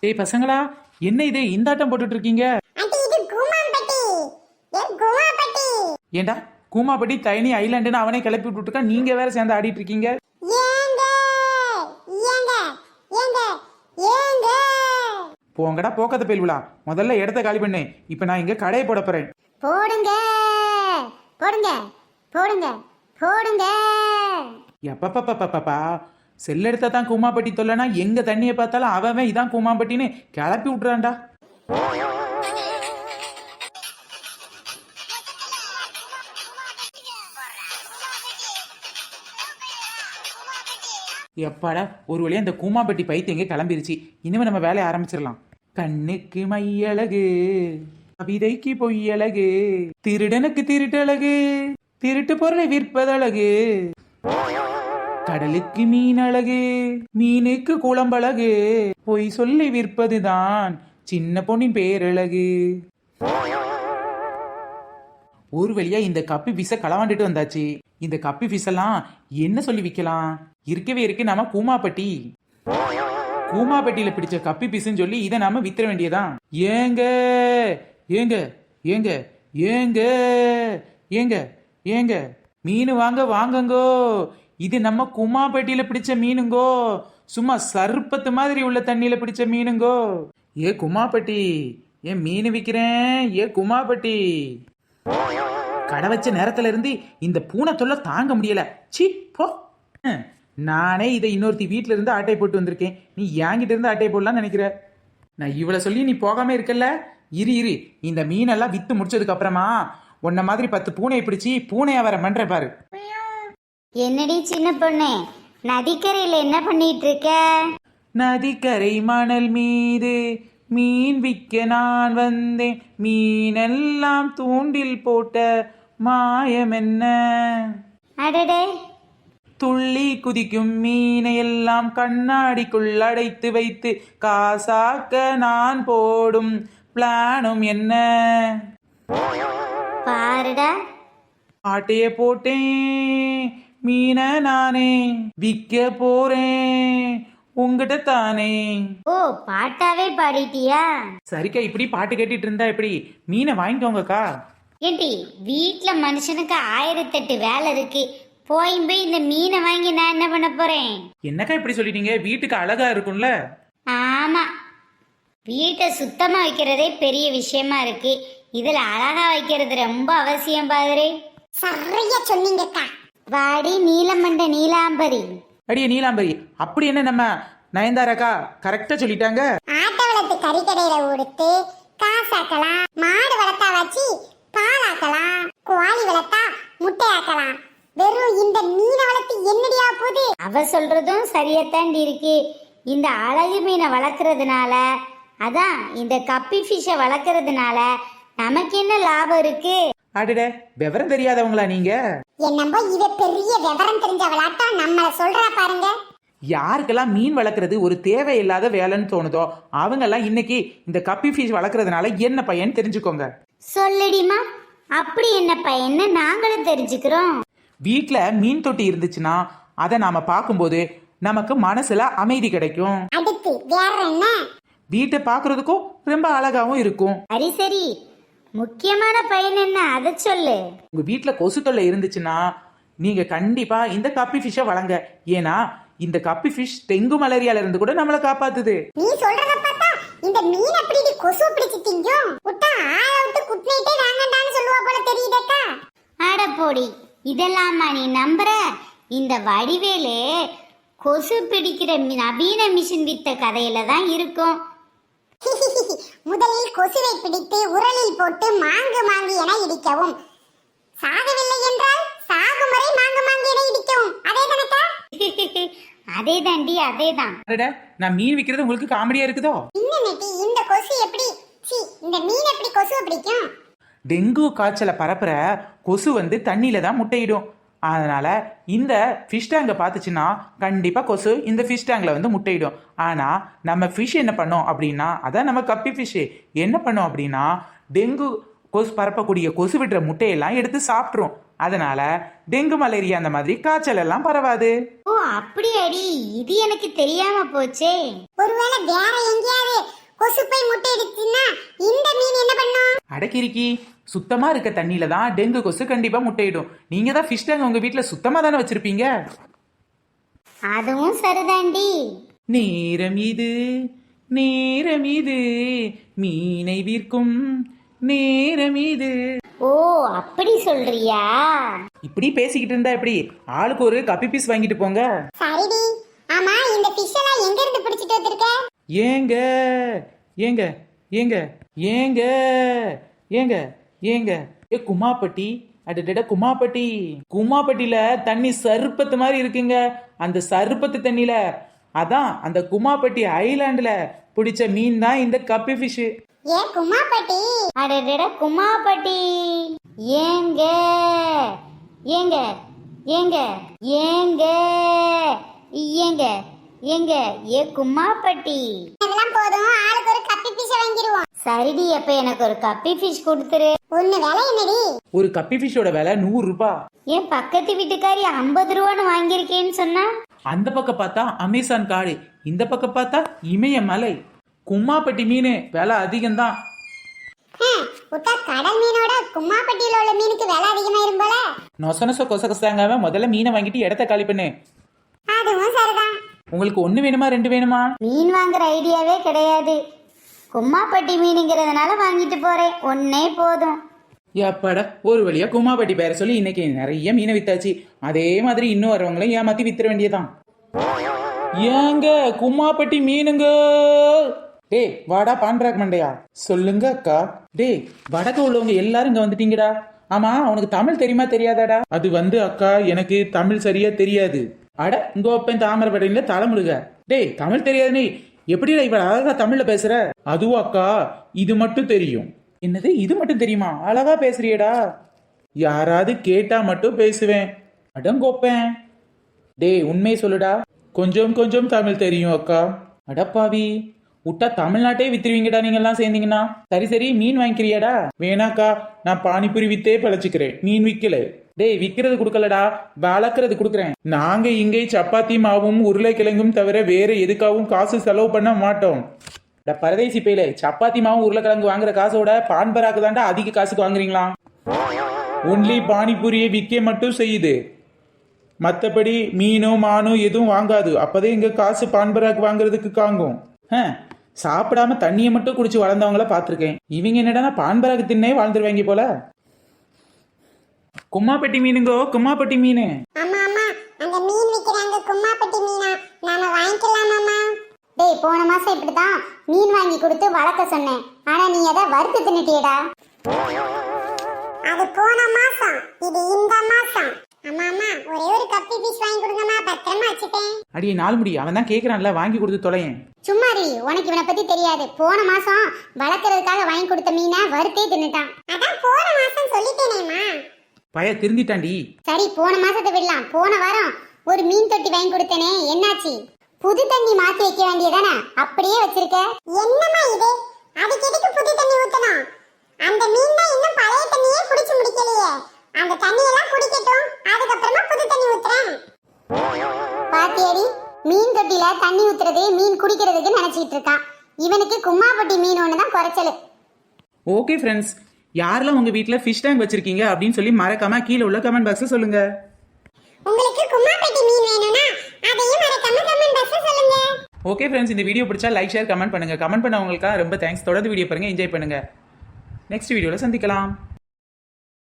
டேய் பசங்களா, என்ன இது இந்தாட்டம் போட்டுட்டு இருக்கீங்க? ஆண்டி இது கூமாம்பட்டி. கூமாம்பட்டி. ஏண்டா கூமாப்பட்டி தைனி ஐலாண்டுன்னு அவனே கிளப்பி விட்டுருக்கா, நீங்க வேற சேர்ந்து ஆடிட்டு இருக்கீங்க. ஏங்க ஏங்க ஏங்க ஏங்க போங்கடா போக்கத்த பெல்விழா, முதல்ல இடத்த காலி பண்ணு. இப்ப நான் இங்க கடையை போட போறேன். போடுங்க போடுங்க போடுங்க போடுங்க. எப்பப்பப்பப்பப்பா, செல் எடுத்தா தான் கூமாப்பட்டி தொல்லனா, எங்க தண்ணியை பார்த்தாலும் அவன் இதான் கூமாப்பட்டின்னு கிளப்பி விட்டுறான்டா. எப்பாடா ஒரு வழியா இந்த கூமாப்பட்டி பைத்தியங்க கிளம்பிருச்சு. இனிமே நம்ம வேலையை ஆரம்பிச்சிடலாம். கண்ணுக்கு மையழகு, கவிதைக்கு பொய்யழகு, திருடனுக்கு திருட்டழகு, திருட்டு பொருளை விற்பதழகு, கடலுக்கு மீன் அழகு, மீனுக்கு குழம்பழகு, பொய் சொல்லி விற்பதுதான் சின்ன பொண்ணின் பேரழகு. ஒரு வழியா இந்த கப்பி பீஸ களவாண்டுட்டு வந்தாச்சு. இந்த கப்பி பீஸ் எல்லாம் என்ன சொல்லி விற்கலாம்? இருக்கவே இருக்கு நம்ம கூமாப்பட்டி. கூமாப்பட்டியில பிடிச்ச கப்பி பீஸ்ன்னு சொல்லி இதை நாம வித்துற வேண்டியதான். ஏங்க ஏங்க ஏங்க ஏங்க ஏங்க ஏங்க மீன் வாங்க வாங்கங்கோ, இது நம்ம கூமாப்பட்டியில பிடிச்ச மீனுங்கோ, சும்மா சர்ப்பத்து மாதிரி உள்ள தண்ணியில பிடிச்ச மீனுங்கோ. ஏ குமாப்பட்டி, ஏன் மீன் விற்கிறேன், ஏ குமாப்பட்டி. கடை வச்ச நேரத்துல இருந்து இந்த பூனை தொல்லை தாங்க முடியல. சி போ. நானே இதை இன்னொருத்தி வீட்டுல இருந்து ஆட்டை போட்டு வந்திருக்கேன், நீ என்கிட்ட இருந்து ஆட்டை போடலாம்னு நினைக்கிற? நான் இவ்வளவு சொல்லி நீ போகாம இருக்கல. இரு இரு, இந்த மீனெல்லாம் வித்து முடிச்சதுக்கு அப்புறமா உன்ன மாதிரி 10 பூனையை பிடிச்சி பூனையா வர மன்ற பாரு. என்னடி சின்ன பொண்ணு, நதிக்கரையில என்ன பண்ணிட்டு இருக்க? நதிக்கரை மணல் மீது மீன் விற்க நான் வந்தேன், மீனெல்லாம் தூண்டில் போட்ட மாயம் என்ன? அடடே, துள்ளி குதிக்கும் மீனை எல்லாம் கண்ணாடிக்குள் அடைத்து வைத்து காசாக்க நான் போடும் பிளானும் என்ன? பாருடா, ஆட்டைய போட்டேன் மீனை நானே விற்க போறேன் உங்ககிட்ட தானே. ஓ பாட்டாவே பாடிட்டியா? சரிக்கா, இப்படி பாட்டு கேட்டுட்டு இருந்தா எப்படி? மீனை வாங்கிக்கோங்கக்கா. ஏண்டி, வீட்டுல மனுஷனுக்கு 1008 வேலை இருக்கு, போய் இந்த மீனை வாங்கி நான் என்ன பண்ண போறேன்? என்னக்கா இப்படி சொல்லிட்டீங்க? வீட்டுக்கு அழகா இருக்கும்ல. ஆமா, வீட்டை சுத்தமா வைக்கிறதே பெரிய விஷயமா இருக்கு, இதுல அழகா வைக்கிறது ரொம்ப அவசியம். பாரு, சரியா சொன்னீங்கக்கா. வாடி நீலமண்ட நீலாம்பரி. அடியே நீலாம்பரி, அப்படி என்ன நம்ம நயன்தாராக்கா கரெக்டா சொல்லிட்டாங்க. ஆட்டை வளர்த்து கறிக்கடையில கொடுத்து காசாக்கலாம், மாடு வளர்த்தா வச்சு பாலாக்கலாம், கோழி வளர்த்தா முட்டையாக்கலாம், வெறும் இந்த மீனை வளர்த்து என்னடியா போகுது? அவ சொல்றதும் சரியத்தாண்டி இருக்கு. இந்த அழகு மீனை வளர்க்கறதுனால, அதான் இந்த கப்பி ஃபிஷ்ஷை வளர்க்கறதுனால நமக்கு என்ன லாபம் இருக்கு? அடடே, விவரம் தெரியாதவங்களா நீங்க? என்னம்போ இவ பெரிய விவரம் தெரிஞ்சவளாட்டா நம்மள சொல்றா பாருங்க. யாருக்கெல்லாம் மீன் வளர்க்குறது ஒரு தேவையில்லாத வேலைன்னு தோணுதோ அவங்கெல்லாம் இன்னைக்கு இந்த கப்பி ஃபிஷ் வளர்க்கறதுனால என்ன பயன் தெரிஞ்சுக்கோங்க. சொல்லுடிமா, அப்படி என்ன பயன்னு நாங்களும் தெரிஞ்சுக்கிறோம். வீட்ல மீன் தொட்டி இருந்துச்சுன்னா அதை நாம பார்க்கும்போது நமக்கு மனசுல அமைதி கிடைக்கும். அடுத்து வேற என்ன? வீட்டை பார்க்கறதுக்கும் ரொம்ப அழகாவும் இருக்கும். சரி சரி, முக்கியமான பயன் என்ன அதை சொல்லு. உங்க வீட்டுல கொசு தொல்லை இருந்துச்சுன்னா நீங்க கண்டிப்பா இந்த கப்பி ஃபிஷ்ஷை வளங்க. ஏன்னா இந்த கப்பி ஃபிஷ் டெங்கு மலேரியால இருந்து கூட நம்மளை காப்பாத்துது. நீ சொல்றத பார்த்தா இந்த மீன் எப்படி கொசு பிடிச்சு திங்கும்? விட்டா ஆள விட்டு குட்னைட்டே வாங்கண்டான்னு சொல்லுவா போல தெரியுதேக்கா. அட போடி, இதெல்லாமா நீ நம்புற? இந்த வடிவேலு கொசு பிடிக்கிற நவீன மிஷின் வித்த கதையில தான் இருக்கும். முதலில் கொசுவை பிடித்து உரலில் போட்டு மாங்கு மாங்கு என இடிக்கவும், சாகவில்லை என்றால் சாகும் வரை மாங்கு மாங்கு என இடிக்கவும். அதே தானக்கா? அதே தாண்டி, அதே தான். நான் மீன் விக்கிறது உங்களுக்கு காமெடியா இருக்குதோ? இந்த கொசு எப்படி, இந்த மீன் எப்படி கொசுவை பிடிக்கும்? டெங்கு காய்ச்சலை பரப்புற கொசு வந்து தண்ணியில தான் முட்டையிடும். அதனால இந்த ஃபிஷ் டேங்கை பார்த்துச்சுன்னா கண்டிப்பாக கொசு இந்த ஃபிஷ் டேங்கில் வந்து முட்டையிடும். ஆனால் நம்ம ஃபிஷ் என்ன பண்ணோம் அப்படின்னா, அதான் நம்ம கப்பி ஃபிஷ்ஷு என்ன பண்ணோம் அப்படின்னா, டெங்கு கொசு பரப்பக்கூடிய கொசு விடுற முட்டையெல்லாம் எடுத்து சாப்பிட்ரும். அதனால டெங்கு மலேரியா அந்த மாதிரி காய்ச்சல் எல்லாம் பரவாது. ஓ அப்படியாடி, இது எனக்கு தெரியாம போச்சே. ஒருவேளை வேற எங்கேயாவது கொசு போய் முட்டை எடுத்துன்னா இந்த மீன் என்ன பண்ணும்? அடக்கிரிக்கி, சுத்தமா இருக்க தண்ணியில தான் டெங்கு கொசு கண்டிப்பா முட்டையிடும். நீங்க தான் ஃபிஷ் டேங்க் உங்க வீட்டுல சுத்தமா தானே வச்சிருப்பீங்க. அதுவும் சரிதாண்டி. நேரம் இது நேரம் இது மீனை விற்கும் நேரம் இது. ஓ அப்படி சொல்றியா? இப்படி பேசிக்கிட்டு இருந்தா எப்படி? ஆளுக்கு ஒரு கப்பி பீஸ் வாங்கிட்டு போங்க. சரிடி. ஆமா, இந்த ஃபிஷ் எல்லாம் எங்க இருந்து பிடிச்சிட்டு வந்திருக்க? ஏங்க ஏங்க ஏங்க ஏங்க ஏங்க ஏங்க ஏ குமாப்பட்டி, அடடட குமாப்பட்டி. குமாப்பட்டியில தண்ணி சருப்பத்து மாதிரி இருக்குங்க. அந்த சருப்பத்து தண்ணியில அதான் அந்த குமாப்பட்டி ஐலாண்டுல பிடிச்ச மீன் தான் இந்த கப்பி ஃபிஷ். ஏ குமாப்பட்டி, அடடட குமாப்பட்டி. ஏங்க ஏங்க ஏங்க ஏங்க ஏங்க ஏங்க ஏ குமாப்பட்டி. இதெல்லாம் போதும், ஆளுக்கு ஒரு கப்பி ஃபிஷ் வாங்கிடுவோம். சரிடி, அப்ப எனக்கு ஒரு கப்பி ஃபிஷ் கொடுத்துரு. ஒண்ணு விலை என்னடி? ஒரு கப்பி ஃபிஷோட விலை 100 ரூபாய். ஏன் பக்கத்து வீட்டுக்காரி 50 ரூபான்னு வாங்கியிருக்கேன்னு சொன்னா? அந்த பக்கம் பார்த்தா அமேசான் காடு, இந்த பக்கம் பார்த்தா இமயமலை. கும்மாப்பட்டி மீன் விலை அதிகம்தான். கடல் மீனோட கும்மாப்பட்டியில உள்ள மீனுக்கு விலை அதிகமாயிரும் போல. நொச நொச கொச கொசாங்க, முதல்ல மீனை வாங்கிட்டு இடத்த காலி பண்ணு. அதுவும் சரிதான். உங்களுக்கு 1 வேணுமா 2 வேணுமா? மீன் வாங்குற ஐடியாவே கிடையாது. கும்மாப்பட்டி மீனுங்கிறதுனால வாங்கிட்டு போறேன். ஒன்னே போதும். எப்படா ஒரு வழியா கும்மாப்பட்டி பேரை சொல்லி இன்னைக்கு நிறைய மீனை வித்தாச்சு. அதே மாதிரி இன்னும் வரவங்களையும் ஏமாத்தி வித்துற வேண்டியதான். ஏங்க கும்மாப்பட்டி மீனுங்க. டேய் வாடா பான்ராக் மண்டையா. சொல்லுங்க அக்கா. டேய் வடக்கு உள்ளவங்க எல்லாரும் இங்க வந்துட்டீங்கடா. ஆமா, உனக்கு தமிழ் தெரியுமா தெரியாதாடா? அது அக்கா, எனக்கு தமிழ் சரியா தெரியாது. அட இங்க ஒப்பன் தாமரப்படையில தலைமுழுக. டேய் தமிழ் தெரியாதுன்னு எப்படிடா இவ அழகா தமிழ்ல பேசுற? அதுவும் அக்கா இது மட்டும் தெரியும். என்னது இது மட்டும் தெரியுமா? அழகா பேசுறியடா. யாராவது கேட்டா மட்டும் பேசுவேன். அடங்கோப்பேன். டேய் உண்மையை சொல்லுடா. கொஞ்சம் கொஞ்சம் தமிழ் தெரியும் அக்கா. அடப்பாவி, விட்டா தமிழ்நாட்டே வித்துருவீங்கடா நீங்க எல்லாம் சேர்ந்தீங்கன்னா. சரி சரி, மீன் வாங்கிக்கிறியாடா? வேணாக்கா, நான் பானிபுரி வித்தே பழச்சிக்கிறேன், மீன் விக்கல. டேய் விக்கிறது கொடுக்கலடா, வளர்க்கறது கொடுக்குறேன். நாங்க இங்கே சப்பாத்தி மாவும் உருளைக்கிழங்கும் தவிர வேற எதுக்காகவும் காசு செலவு பண்ண மாட்டோம். பரதேசி பையில சப்பாத்தி மாவும் உருளைக்கிழங்கு வாங்குற காசோட பான்பராக்கு தாண்டா அதிக காசுக்கு வாங்குறீங்களா? ஒன்லி பானிபூரியை விற்க மட்டும் செய்யுது, மற்றபடி மீனோ மானோ எதுவும் வாங்காது. அப்பதே இங்க காசு பான்பராக்கு வாங்குறதுக்கு காங்கும். சாப்பிடாம தண்ணியை மட்டும் குடிச்சு வளர்ந்தவங்கள பாத்திருக்கேன். இவங்க என்னடா பான்பராக்கு தின்னே வாழ்ந்துருவாங்க போல. கும்மாப்பட்டி மீனுங்கோ, கும்மாப்பட்டி மீன். ஆமா ஆமா, அந்த மீன் விக்கிறாங்க கும்மாப்பட்டி மீனா. நாம வாங்கிக்கலாமாமா? டேய் போன மாசம் இப்படிதான் மீன் வாங்கி கொடுத்து வளர்க்க சொன்னேன். ஆனா நீ அத வறுத்து தின்னுட்டியடா. அது போன மாசம், இது இந்த மாசம். அம்மா அம்மா, ஒரே ஒரு கப்பி பீஸ் வாங்கி கொடுங்கம்மா, பத்திரமா வச்சுட்டேன். அடியே நாள் முடி, அவன் தான் கேக்குறான்ல, வாங்கி கொடுத்து தொலையேன். சும்மாரி, உனக்கு இவனை பத்தி தெரியாது. போன மாசம் வளர்க்கறதுக்காக வாங்கி கொடுத்த மீனை வறுத்தே தின்னுட்டான். அதான் போன மாசம் சொல்லிட்டேனேம்மா. பய திருந்திட்டாண்டி. சரி போன மாசத்தை விடலாம். போன வாரம் ஒரு மீன் தொட்டி வாங்கி கொடுத்தனே, என்னாச்சு? புது தண்ணி மாத்தி வைக்க வேண்டியதானே, அப்படியே வச்சிருக்க. என்னம்மா இது? அதுக்கு எதுக்கு புது தண்ணி ஊத்தணும்? அந்த மீன் தான் இன்னும் பழைய தண்ணியே குடிச்சு முடிக்கலையே. அந்த தண்ணி எல்லாம் குடிக்கட்டும், அதுக்கப்புறமா புது தண்ணி ஊத்துறேன். பாத்தியடி, மீன் தொட்டில தண்ணி ஊத்துறது மீன் குடிக்கிறதுக்கு நினைச்சிட்டு இருக்கான். இவனுக்கு கும்மாப்பட்டி மீன் ஒண்ணுதான் குறைச்சலு. ஓகே ஃப்ரெண்ட்ஸ், யாரெல்லாம் உங்க வீட்ல ஃபிஷ் டேங்க் வச்சிருக்கீங்க அப்படின்னு சொல்லி மறக்காம கீழே உள்ள கமெண்ட் பாக்ஸ்ல சொல்லுங்க. உங்களுக்கு கும்மாப்பட்டி மீன் வேணும்னா அதையும் மறக்காம கமெண்ட் பாக்ஸ்ல சொல்லுங்க. ஓகே ஃப்ரெண்ட்ஸ், இந்த வீடியோ பிடிச்சா லைக் ஷேர் கமெண்ட் பண்ணுங்க. கமெண்ட் பண்ணவங்களுக்காக ரொம்ப தேங்க்ஸ். தொடர்ந்து வீடியோ பாருங்க, என்ஜாய் பண்ணுங்க. நெக்ஸ்ட் வீடியோல சந்திக்கலாம்.